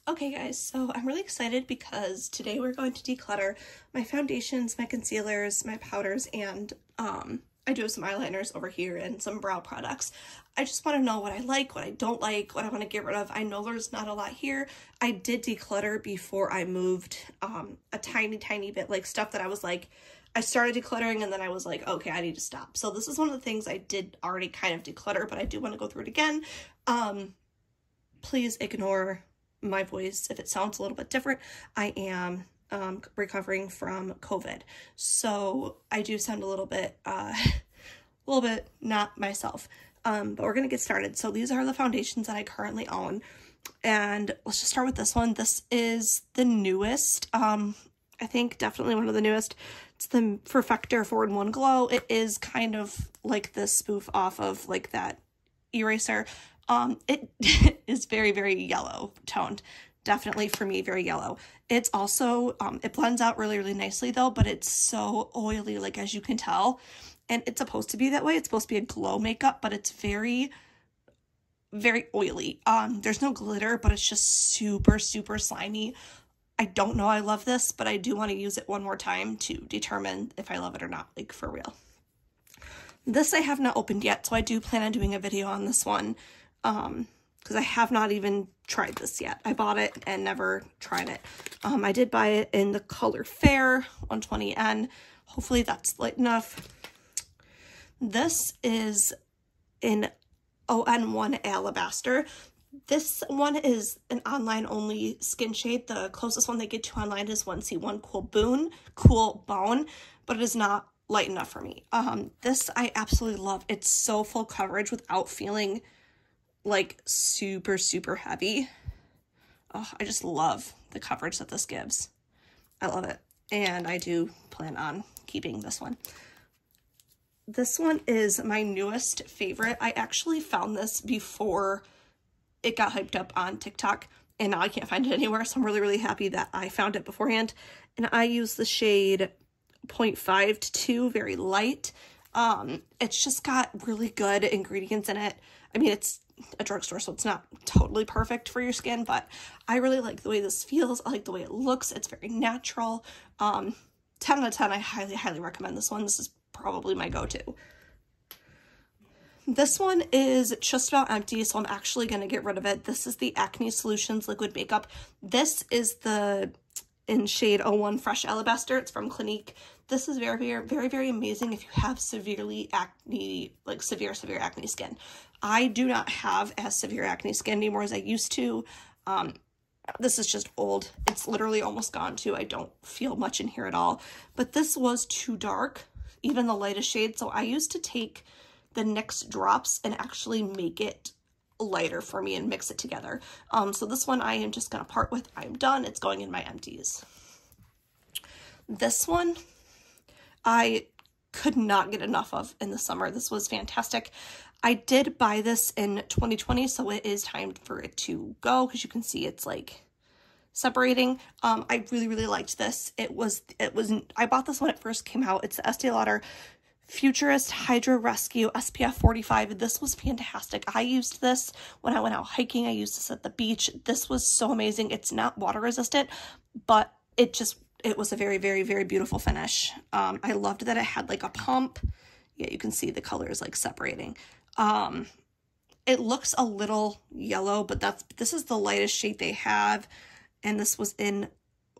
Okay guys, so I'm really excited because today we're going to declutter my foundations, my concealers, my powders, and I do have some eyeliners over here and some brow products. I just want to know what I like, what I don't like, what I want to get rid of. I know there's not a lot here. I did declutter before I moved a tiny bit, like stuff that I was like, I started decluttering and then I was like, okay, I need to stop. So this is one of the things I did already kind of declutter, but I do want to go through it again. Please ignore my voice if it sounds a little bit different. I am recovering from COVID, so I do sound a little bit not myself, but we're gonna get started. So these are the foundations that I currently own, and let's just start with this one. This is the newest, I think definitely one of the newest. It's the Perfector 4-in-1 Glow. It is kind of like this spoof off of like that eraser. It is very yellow toned. Definitely for me, very yellow. It's also, it blends out really nicely though, but it's so oily, like as you can tell. And it's supposed to be that way. It's supposed to be a glow makeup, but it's very oily. There's no glitter, but it's just super slimy. I don't know I love this, but I do want to use it one more time to determine if I love it or not, like for real. This I have not opened yet, so I do plan on doing a video on this one. Because I have not even tried this yet. I bought it and never tried it. I did buy it in the color Fair 120N. Hopefully that's light enough. This is in ON1 Alabaster. This one is an online only skin shade. The closest one they get to online is 1C1 Cool Bone, but it is not light enough for me. This I absolutely love. It's so full coverage without feeling like super heavy. Oh, I just love the coverage that this gives. I love it, and I do plan on keeping this one. This one is my newest favorite. I actually found this before it got hyped up on TikTok, and now I can't find it anywhere, so I'm really happy that I found it beforehand. And I use the shade 0.5 to 2, very light. It's just got really good ingredients in it. I mean, it's a drugstore, so it's not totally perfect for your skin, but I really like the way this feels. I like the way it looks. It's very natural. 10 out of 10. I highly recommend this one. This is probably my go-to. This one is just about empty, so I'm actually going to get rid of it. This is the Acne Solutions Liquid Makeup. This is the in shade 01 Fresh Alabaster. It's from Clinique. This is very amazing if you have severely acne, like severe acne skin. I do not have as severe acne skin anymore as I used to. This is just old. It's literally almost gone too. I don't feel much in here at all. But this was too dark, even the lightest shade. So I used to take the NYX drops and actually make it lighter for me and mix it together. So this one I am just going to part with. I'm done. It's going in my empties. This one I could not get enough of in the summer. This was fantastic. I did buy this in 2020, so it is time for it to go because you can see it's like separating. I really liked this. I bought this when it first came out. It's the Estee Lauder Futurist Hydra Rescue SPF 45. This was fantastic. I used this when I went out hiking. I used this at the beach. This was so amazing. It's not water resistant, but it was a very beautiful finish. I loved that it had like a pump. Yeah, you can see the colors like separating. It looks a little yellow, but this is the lightest shade they have, and this was in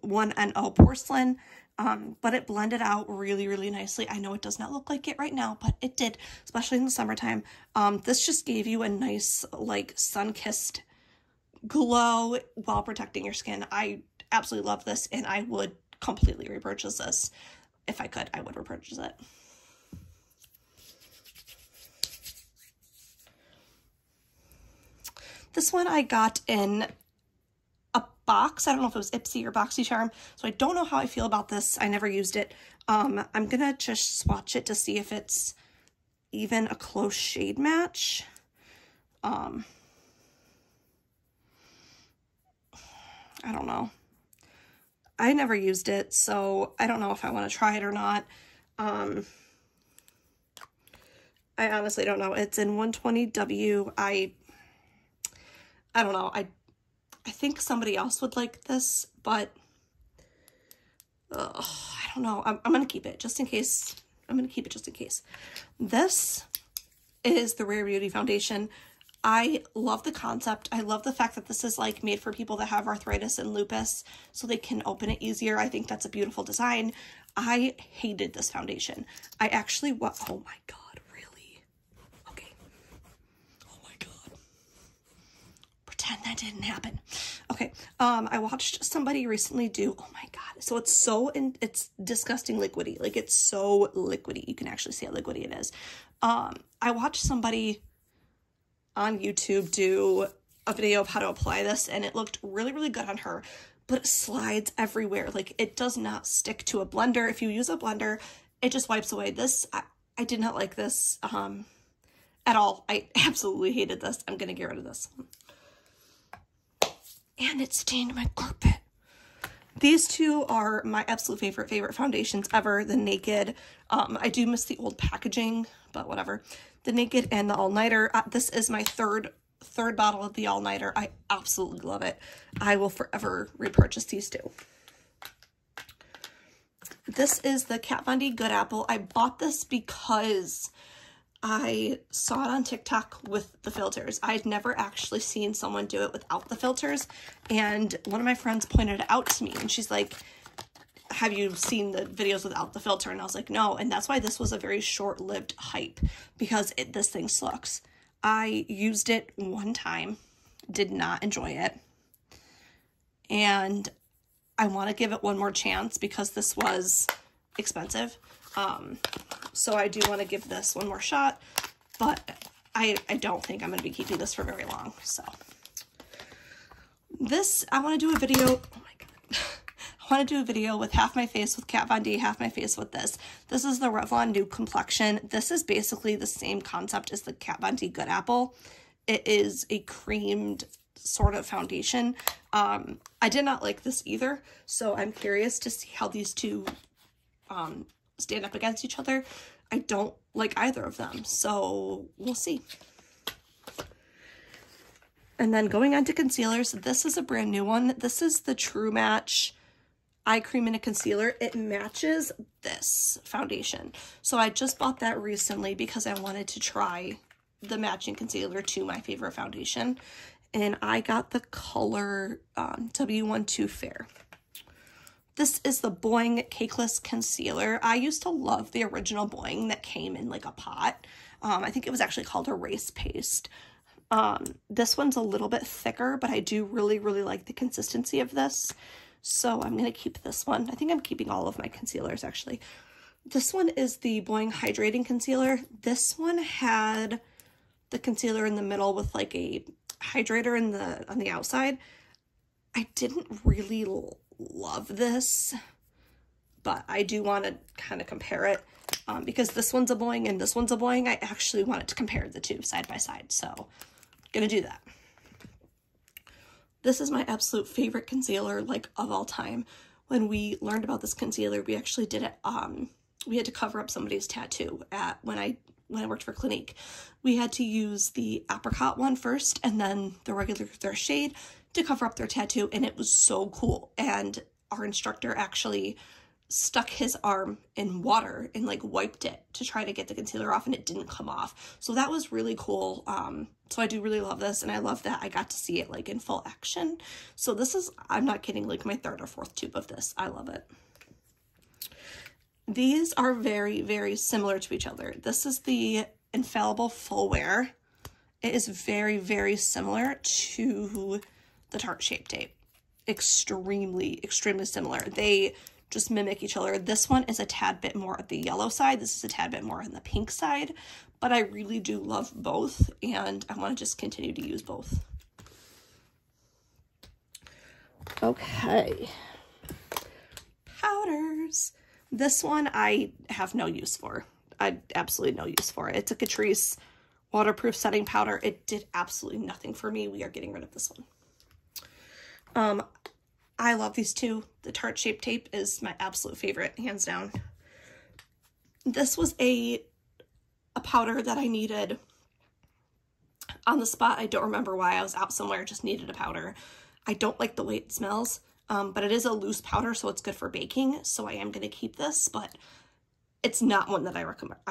1NO Porcelain. But it blended out really nicely. I know it does not look like it right now, but it did, especially in the summertime. This just gave you a nice, like, sun-kissed glow while protecting your skin. I absolutely love this, and I would completely repurchase this. If I could, I would repurchase it. This one I got in a box. I don't know if it was Ipsy or BoxyCharm, so I don't know how I feel about this. I never used it. I'm gonna just swatch it to see if it's even a close shade match. I don't know. I never used it, so I don't know if I want to try it or not. I honestly don't know. It's in 120W. I don't know. I think somebody else would like this, but I don't know. I'm going to keep it just in case. I'm going to keep it just in case. This is the Rare Beauty foundation. I love the concept. I love the fact that this is like made for people that have arthritis and lupus so they can open it easier. I think that's a beautiful design. I hated this foundation. I actually, oh my God, really? Okay. Oh my God. Pretend that didn't happen. Okay. I watched somebody recently do, oh my God. So it's disgusting liquidy. Like it's so liquidy. You can actually see how liquidy it is. I watched somebody on YouTube do a video of how to apply this, and it looked really, really good on her, but it slides everywhere. Like it does not stick to a blender. If you use a blender, it just wipes away. This, I did not like this at all. I absolutely hated this. I'm going to get rid of this. And it stained my carpet. These two are my absolute favorite foundations ever. The Naked, I do miss the old packaging, but whatever. The Naked and the All Nighter. This is my third bottle of the All Nighter. I absolutely love it. I will forever repurchase these two. This is the Kat Von D Good Apple. I bought this because I saw it on TikTok with the filters. I'd never actually seen someone do it without the filters, and one of my friends pointed it out to me, and she's like, have you seen the videos without the filter? And I was like, no. And that's why this was a very short-lived hype, because this thing sucks. I used it one time, did not enjoy it, and I want to give it one more chance because this was expensive. So I do want to give this one more shot, but I don't think I'm going to be keeping this for very long. So this, I want to do a video. Oh my God. I want to do a video with half my face with Kat Von D, half my face with this. This is the Revlon New Complexion. This is basically the same concept as the Kat Von D Good Apple. It is a creamed sort of foundation. I did not like this either, so I'm curious to see how these two stand up against each other. I don't like either of them, so we'll see. And then going on to concealers, this is a brand new one. This is the True Match Eye Cream and a Concealer. It matches this foundation. So I just bought that recently because I wanted to try the matching concealer to my favorite foundation. And I got the color W12 Fair. This is the Boing Cakeless Concealer. I used to love the original Boing that came in like a pot. I think it was actually called Erase Paste. This one's a little bit thicker, but I do really, really like the consistency of this. So I'm going to keep this one. I think I'm keeping all of my concealers, actually. This one is the Boing Hydrating Concealer. This one had the concealer in the middle with like a hydrator on the outside. I didn't really love this, but I do want to kind of compare it because this one's a Boing and this one's a Boing. I actually wanted to compare the two side by side, so I'm gonna do that. This is my absolute favorite concealer, like, of all time. When we learned about this concealer, we actually did it, we had to cover up somebody's tattoo when I worked for Clinique. We had to use the apricot one first and then their shade to cover up their tattoo, and it was so cool. And our instructor actually stuck his arm in water and like wiped it to try to get the concealer off, and it didn't come off. So that was really cool. So I do really love this, and I love that I got to see it like in full action. So this is, I'm not kidding, like my third or fourth tube of this. I love it. These are very, very similar to each other. This is the Infallible Full Wear. It is very, very similar to the Tarte Shape Tape. Extremely, extremely similar. They just mimic each other. This one is a tad bit more at the yellow side. This is a tad bit more on the pink side, but I really do love both, and I want to just continue to use both. Okay. Powders. This one I have no use for. I absolutely no use for it. It's a Catrice waterproof setting powder. It did absolutely nothing for me. We are getting rid of this one. I love these two. The Tarte Shape Tape is my absolute favorite, hands down. This was a powder that I needed on the spot. I don't remember why. I was out somewhere, just needed a powder. I don't like the way it smells, but it is a loose powder, so it's good for baking. So I am going to keep this, but it's not one that I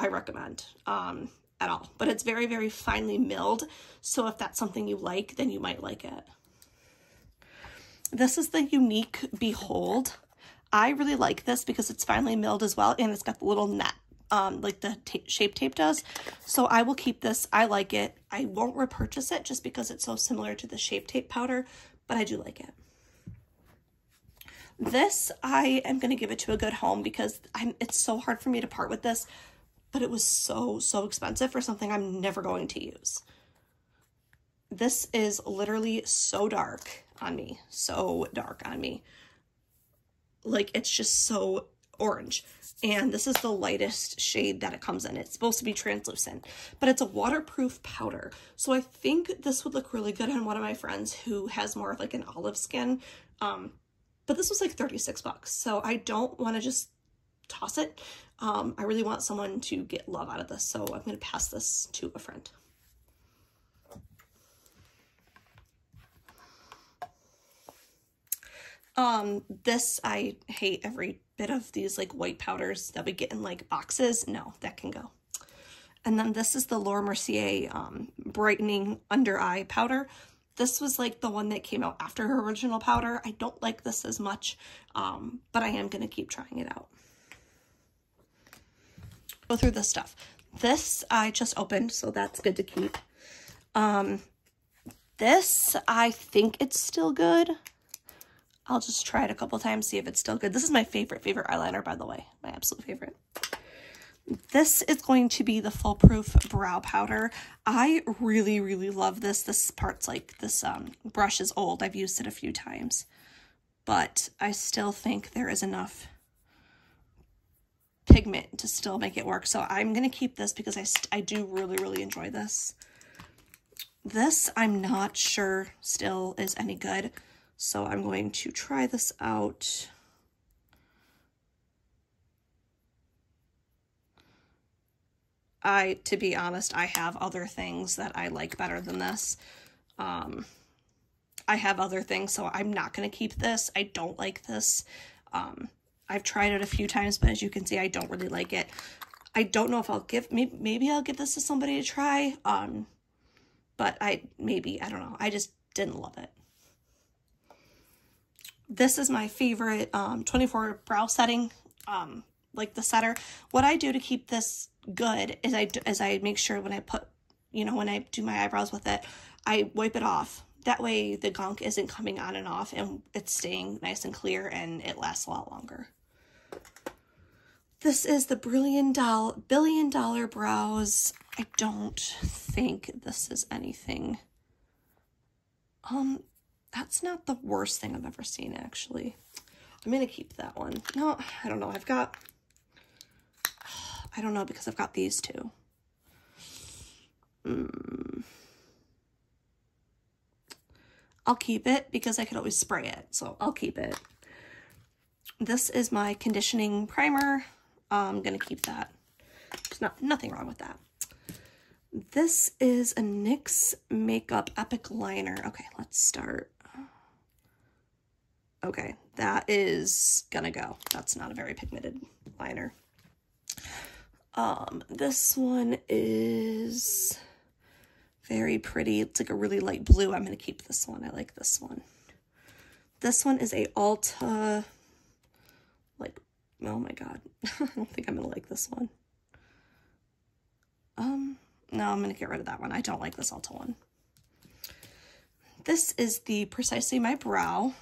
recommend at all. But it's very, very finely milled. So if that's something you like, then you might like it. This is the Unique Behold. I really like this because it's finely milled as well, and it's got the little net, like the Shape Tape does. So I will keep this. I like it. I won't repurchase it just because it's so similar to the Shape Tape powder, but I do like it. This, I am going to give it to a good home because it's so hard for me to part with this, but it was so expensive for something I'm never going to use. This is literally so dark on me, so dark on me. Like, it's just so orange. And this is the lightest shade that it comes in. It's supposed to be translucent, but it's a waterproof powder. So I think this would look really good on one of my friends who has more of like an olive skin. But this was like 36 bucks. So I don't want to just toss it. I really want someone to get love out of this. So I'm going to pass this to a friend. This, I hate every bit of these like white powders that we get in like boxes. No, that can go. And then this is the Laura Mercier Brightening Under Eye Powder. This was like the one that came out after her original powder. I don't like this as much, but I am going to keep trying it out. Go through this stuff. This I just opened, so that's good to keep. This, I think it's still good. I'll just try it a couple times, see if it's still good. This is my favorite eyeliner, by the way. My absolute favorite. This is going to be the Foolproof Brow Powder. I really love this. This part's like, this brush is old. I've used it a few times. But I still think there is enough pigment to still make it work. So I'm going to keep this because I do really enjoy this. This, I'm not sure still is any good. So I'm going to try this out. To be honest, I have other things that I like better than this. I have other things, so I'm not going to keep this. I don't like this. I've tried it a few times, but as you can see, I don't really like it. I don't know if I'll give, maybe I'll give this to somebody to try. But I don't know. I just didn't love it. This is my favorite 24 brow setting, like the setter. What I do to keep this good is I make sure when I put, when I do my eyebrows with it, I wipe it off. That way the gunk isn't coming on and off and it's staying nice and clear and it lasts a lot longer. This is the Billion Dollar Brows. I don't think this is anything. That's not the worst thing I've ever seen, actually. I'm going to keep that one. No, I don't know. I don't know because I've got these two. I'll keep it because I could always spray it, so I'll keep it. This is my conditioning primer. I'm going to keep that. There's nothing wrong with that. This is a NYX Makeup Epic Liner. Okay, let's start. Okay, that is gonna go. That's not a very pigmented liner. This one is very pretty. It's like a really light blue. I'm gonna keep this one. I like this one. This one is a Ulta, like, oh my god. I don't think I'm gonna like this one. No, I'm gonna get rid of that one. I don't like this Ulta one. This is the Precisely My Brow.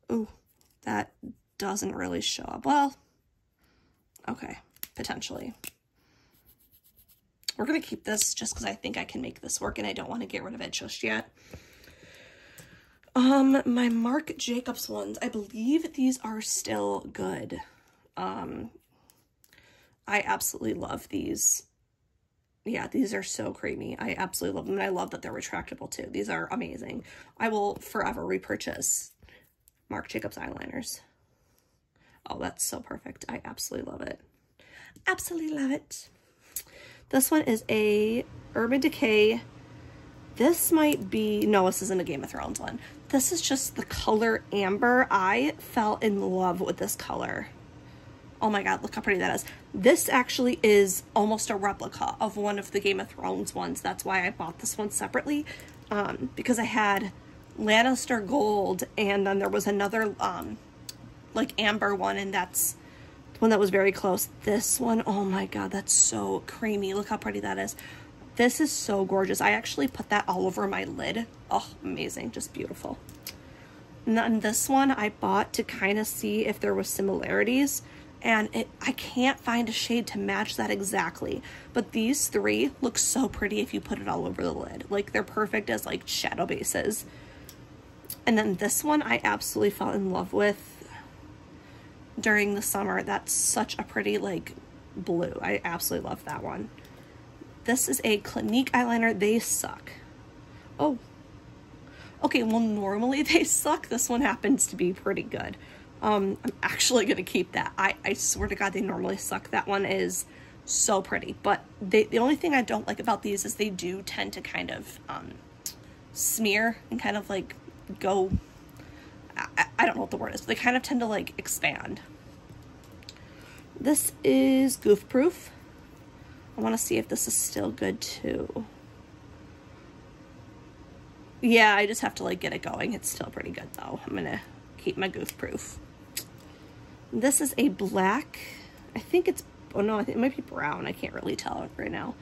Ooh, that doesn't really show up. Well, okay, potentially. We're going to keep this just because I think I can make this work and I don't want to get rid of it just yet. My Marc Jacobs ones, I believe these are still good. I absolutely love these. Yeah, these are so creamy. I absolutely love them, and I love that they're retractable too. These are amazing. I will forever repurchase Marc Jacobs eyeliners. Oh, that's so perfect. I absolutely love it. Absolutely love it. This one is a Urban Decay This might be, no, this isn't a Game of Thrones one. This is just the color Amber. I fell in love with this color. Oh my God, look how pretty that is. This actually is almost a replica of one of the Game of Thrones ones. That's why I bought this one separately, because I had Lannister Gold, and then there was another like amber one, and that's the one that was very close. This one, oh my God, that's so creamy. Look how pretty that is. This is so gorgeous. I actually put that all over my lid. Oh, amazing, just beautiful. And then this one I bought to kind of see if there was similarities, and I can't find a shade to match that exactly, but these three look so pretty if you put it all over the lid. Like, they're perfect as like shadow bases. And then this one I absolutely fell in love with during the summer. That's such a pretty like blue. I absolutely love that one. This is a Clinique eyeliner. They suck. Oh, okay, well, normally they suck. This one happens to be pretty good. I'm actually gonna keep that. I swear to God, they normally suck. That one is so pretty, but the only thing I don't like about these is they do tend to kind of smear and kind of like go, I don't know what the word is, but they kind of tend to like expand. This is Goof Proof. I want to see if this is still good too. Yeah, I just have to like get it going. It's still pretty good though. I'm gonna keep my Goof Proof. This is a black, I think it's, oh no, I think it might be brown. I can't really tell right now.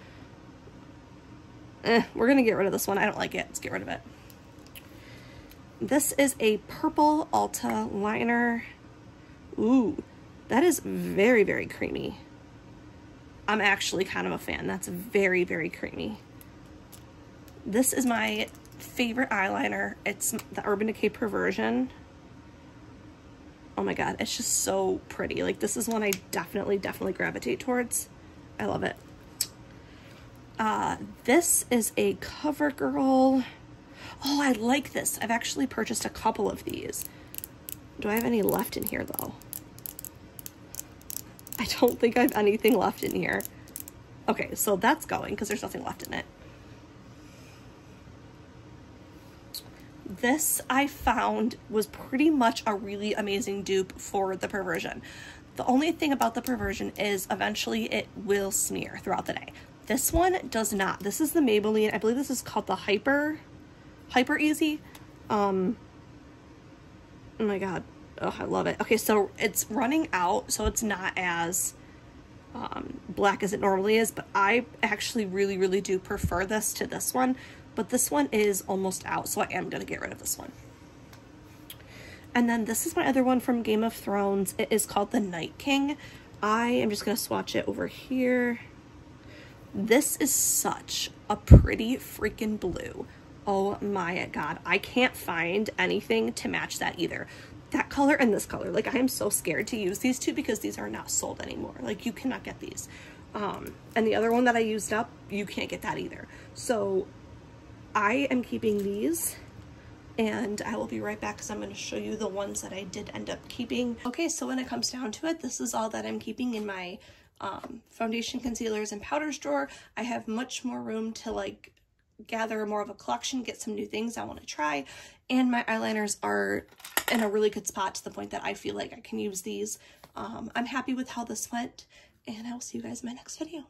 We're gonna get rid of this one. I don't like it. Let's get rid of it. This is a purple Ulta liner. Ooh, that is very, very creamy. I'm actually kind of a fan. That's very, very creamy. This is my favorite eyeliner. It's the Urban Decay Perversion. Oh my God, it's just so pretty. Like, this is one I definitely gravitate towards. I love it. This is a CoverGirl. Oh, I like this. I've actually purchased a couple of these. Do I have any left in here though? I don't think I have anything left in here. Okay, so that's going because there's nothing left in it. This I found was pretty much a really amazing dupe for the Perversion. The only thing about the Perversion is eventually it will smear throughout the day. This one does not. This is the Maybelline. I believe this is called the Hyper Easy. Oh my God. Oh, I love it. Okay, so it's running out, so it's not as black as it normally is, but I actually really do prefer this to this one. But this one is almost out, so I am going to get rid of this one. And then this is my other one from Game of Thrones. It is called the Night King. I am just going to swatch it over here. This is such a pretty freaking blue. Oh my God. I can't find anything to match that either. That color and this color. Like, I am so scared to use these two because these are not sold anymore. Like, you cannot get these. And the other one that I used up, you can't get that either. So I am keeping these, and I will be right back because I'm going to show you the ones that I did end up keeping. Okay, so when it comes down to it, this is all that I'm keeping in my foundation, concealers, and powders drawer. I have much more room to like gather more of a collection, get some new things I want to try, and my eyeliners are in a really good spot to the point that I feel like I can use these. I'm happy with how this went, and I will see you guys in my next video.